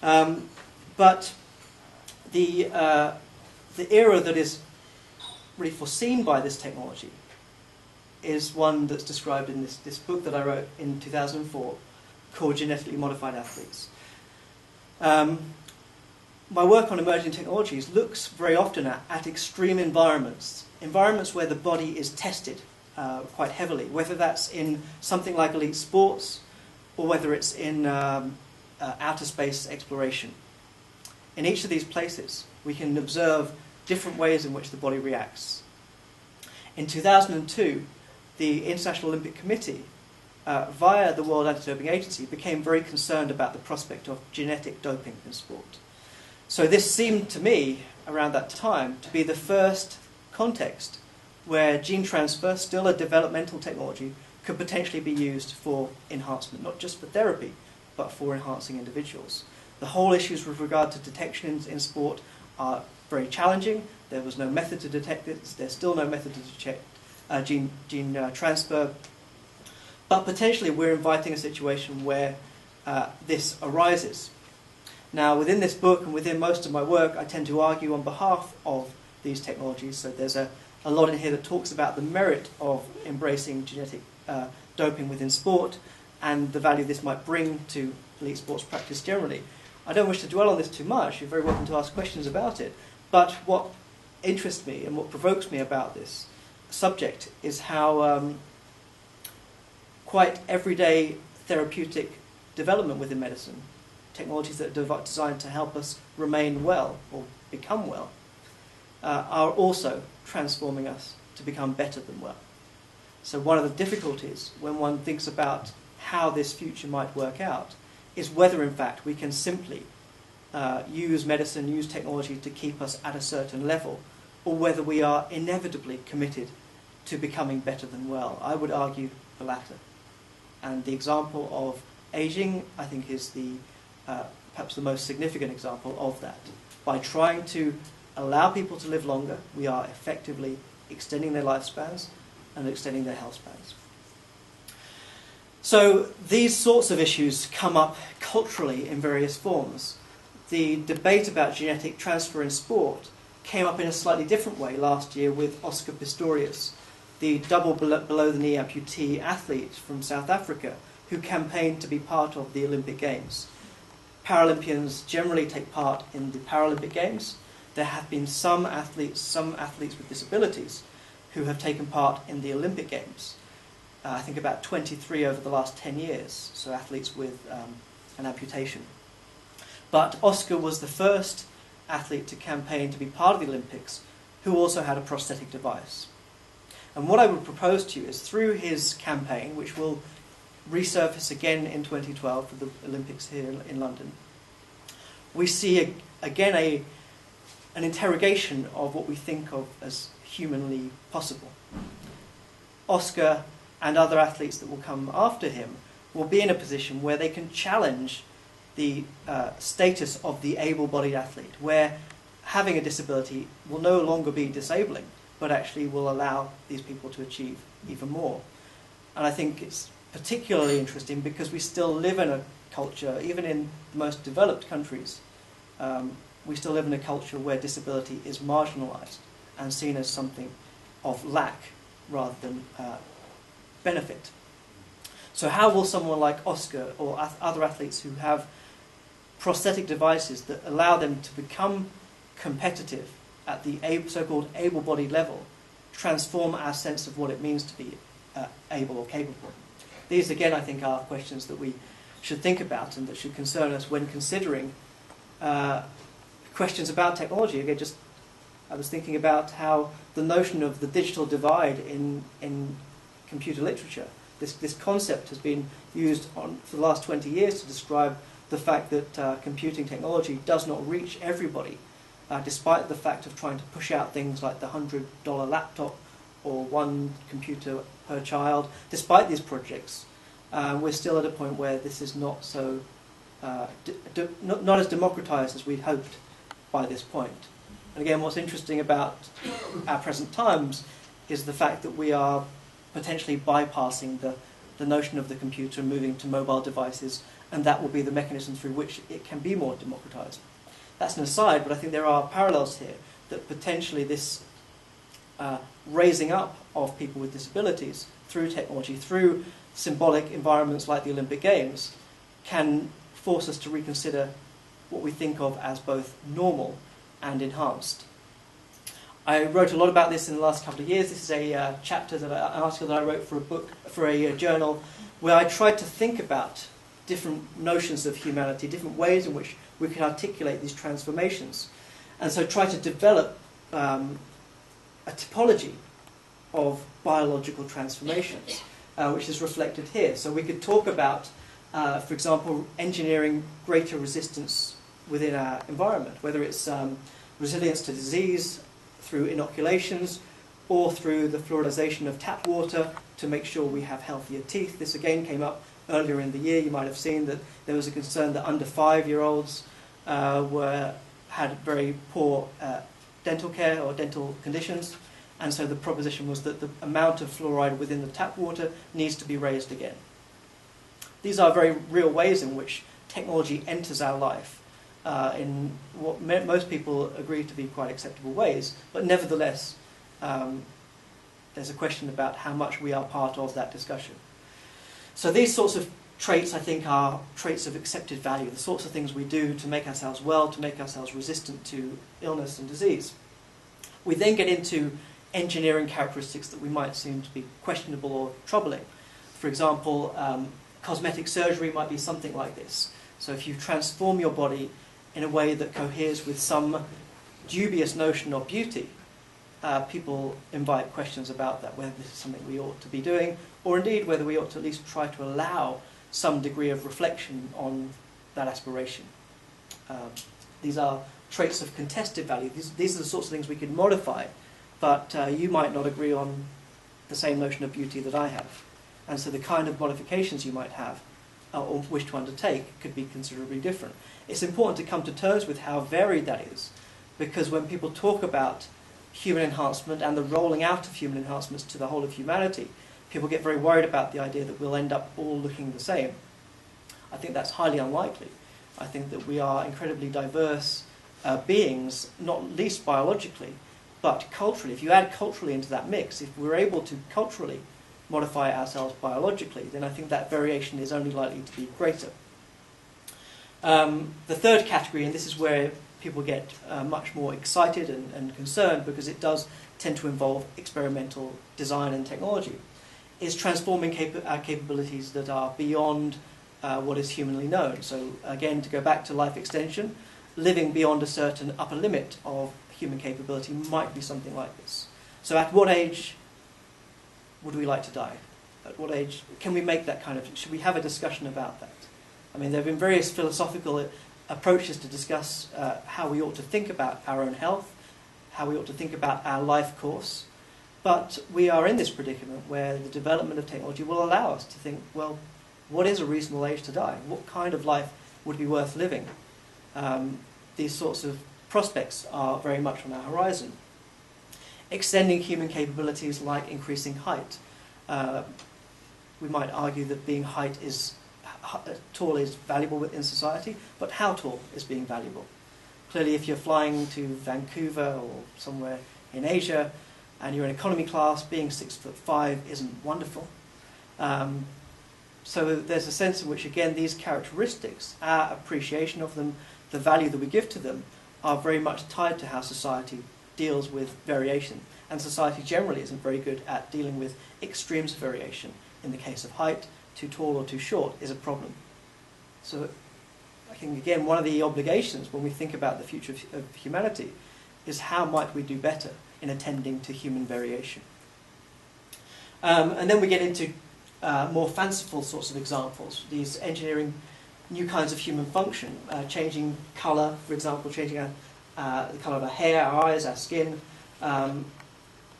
But the era that is really foreseen by this technology is one that's described in this book that I wrote in 2004 called Genetically Modified Athletes. My work on emerging technologies looks very often at extreme environments where the body is tested quite heavily, whether that's in something like elite sports or whether it's in outer space exploration. In each of these places, we can observe different ways in which the body reacts. In 2002, the International Olympic Committee, via the World Anti-Doping Agency, became very concerned about the prospect of genetic doping in sport. So this seemed to me, around that time, to be the first context where gene transfer, still a developmental technology, could potentially be used for enhancement, not just for therapy, but for enhancing individuals. The whole issues with regard to detection in sport are very challenging. There was no method to detect it. There's still no method to detect gene transfer. But potentially we're inviting a situation where this arises. Now, within this book and within most of my work, I tend to argue on behalf of these technologies. So there's a lot in here that talks about the merit of embracing genetic doping within sport and the value this might bring to elite sports practice generally. I don't wish to dwell on this too much. You're very welcome to ask questions about it. But what interests me and what provokes me about this subject is how quite everyday therapeutic development within medicine, technologies that are designed to help us remain well or become well, are also transforming us to become better than well. So one of the difficulties when one thinks about how this future might work out is whether in fact we can simply use medicine, use technology to keep us at a certain level, or whether we are inevitably committed to becoming better than well. I would argue the latter. And the example of aging, I think, is perhaps the most significant example of that. By trying to allow people to live longer, we are effectively extending their lifespans and extending their health spans. So these sorts of issues come up culturally in various forms. The debate about genetic transfer in sport came up in a slightly different way last year with Oscar Pistorius, the double below-the-knee amputee athlete from South Africa who campaigned to be part of the Olympic Games. Paralympians generally take part in the Paralympic Games. There have been some athletes with disabilities who have taken part in the Olympic Games. I think about 23 over the last 10 years, so athletes with an amputation. But Oscar was the first athlete to campaign to be part of the Olympics who also had a prosthetic device. And what I would propose to you is through his campaign, which will resurface again in 2012 for the Olympics here in London, we see again an interrogation of what we think of as humanly possible. Oscar and other athletes that will come after him will be in a position where they can challenge the status of the able-bodied athlete, where having a disability will no longer be disabling, but actually will allow these people to achieve even more. And I think it's particularly interesting because we still live in a culture, even in the most developed countries, we still live in a culture where disability is marginalised and seen as something of lack rather than benefit. So how will someone like Oscar or other athletes who have prosthetic devices that allow them to become competitive at the so-called able-bodied level transform our sense of what it means to be able or capable? These, again, I think are questions that we should think about and that should concern us when considering questions about technology. Again, I was thinking about how the notion of the digital divide in computer literature, this concept has been used for the last 20 years to describe the fact that computing technology does not reach everybody, despite the fact of trying to push out things like the $100 laptop or one computer per child. Despite these projects, we're still at a point where this is not so not as democratized as we'd hoped by this point. And again, what's interesting about our present times is the fact that we are potentially bypassing the notion of the computer and moving to mobile devices and that will be the mechanism through which it can be more democratized. That's an aside, but I think there are parallels here that potentially this raising up of people with disabilities through technology, through symbolic environments like the Olympic Games, can force us to reconsider what we think of as both normal and enhanced. I wrote a lot about this in the last couple of years. This is an article that I wrote for a book, for a journal, where I tried to think about different notions of humanity, different ways in which we can articulate these transformations, and so try to develop a typology of biological transformations, which is reflected here. So we could talk about, for example, engineering greater resistance within our environment, whether it's resilience to disease through inoculations or through the fluoridization of tap water to make sure we have healthier teeth. This again came up earlier in the year. You might have seen that there was a concern that under 5-year-olds had very poor dental care or dental conditions, and so the proposition was that the amount of fluoride within the tap water needs to be raised again. These are very real ways in which technology enters our life in what most people agree to be quite acceptable ways, but nevertheless there's a question about how much we are part of that discussion. So these sorts of traits, I think, are traits of accepted value, the sorts of things we do to make ourselves well, to make ourselves resistant to illness and disease. We then get into engineering characteristics that we might seem to be questionable or troubling. For example, cosmetic surgery might be something like this. So if you transform your body in a way that coheres with some dubious notion of beauty, people invite questions about that, whether this is something we ought to be doing, or indeed whether we ought to at least try to allow some degree of reflection on that aspiration. These are traits of contested value. These are the sorts of things we could modify, but you might not agree on the same notion of beauty that I have. And so the kind of modifications you might have or wish to undertake could be considerably different. It's important to come to terms with how varied that is, because when people talk about human enhancement and the rolling out of human enhancements to the whole of humanity, people get very worried about the idea that we'll end up all looking the same. I think that's highly unlikely. I think that we are incredibly diverse beings, not least biologically, but culturally. If you add culturally into that mix, if we're able to culturally modify ourselves biologically, then I think that variation is only likely to be greater. The third category, and this is where people get much more excited and concerned because it does tend to involve experimental design and technology, is transforming our capabilities that are beyond what is humanly known. So again, to go back to life extension, living beyond a certain upper limit of human capability might be something like this. So at what age would we like to die? At what age can we make that kind of... Should we have a discussion about that? I mean, there have been various philosophical approaches to discuss how we ought to think about our own health, how we ought to think about our life course, but we are in this predicament where the development of technology will allow us to think, well, what is a reasonable age to die? What kind of life would be worth living? These sorts of prospects are very much on our horizon. Extending human capabilities like increasing height. We might argue that being tall is valuable in society, but how tall is being valuable? Clearly, if you're flying to Vancouver or somewhere in Asia and you're in economy class, being 6'5" isn't wonderful. So there's a sense in which, again, these characteristics, our appreciation of them, the value that we give to them, are very much tied to how society deals with variation. And society generally isn't very good at dealing with extremes of variation. In the case of height, too tall or too short is a problem. So I think, again, one of the obligations when we think about the future of humanity is how might we do better in attending to human variation. And then we get into more fanciful sorts of examples, these engineering new kinds of human function, changing colour, for example, changing the colour of our hair, our eyes, our skin,